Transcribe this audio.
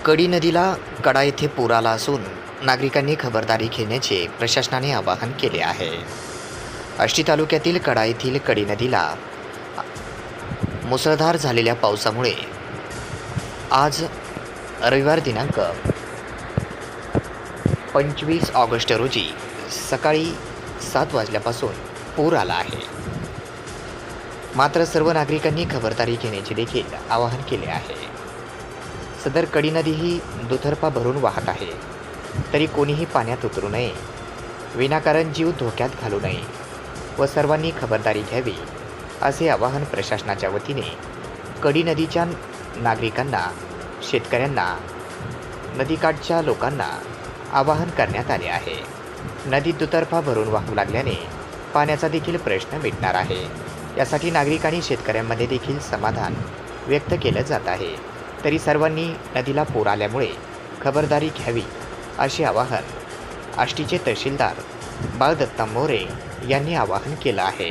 कडी नदीला कडा येथे पूर आला असून नागरिकांनी खबरदारी घेण्याचे प्रशासनाने आवाहन केले आहे. आष्टी तालुक्यातील कडा येथील कडी नदीला मुसळधार झालेल्या पावसामुळे आज रविवार दिनांक 25 ऑगस्ट रोजी सकाळी 7 वाजल्यापासून पूर आला आहे. मात्र सर्व नागरिकांनी खबरदारी घेण्याचे देखील आवाहन केले आहे. सदर कडी नदी ही दुतर्फा भरून वाहत आहे, तरी कोणीही पाण्यात उतरू नये, विनाकारण जीव धोक्यात घालू नये व सर्वांनी खबरदारी घ्यावी असे आवाहन प्रशासनाच्या वतीने कडी नदीच्या नागरिकांना, शेतकऱ्यांना, नदीकाठच्या लोकांना आवाहन करण्यात आले आहे. नदीत दुतर्फा भरून वाहू लागल्याने पाण्याचा देखील प्रश्न मिटणार आहे. यासाठी नागरिक शेतकऱ्यांमध्ये देखील समाधान व्यक्त केलं जात आहे. तरी सर्वांनी नदीला पूर आल्यामुळे खबरदारी घ्यावी असे आवाहन आष्टीचे तहसीलदार बाळदत्ता मोरे यांनी आवाहन केलं आहे.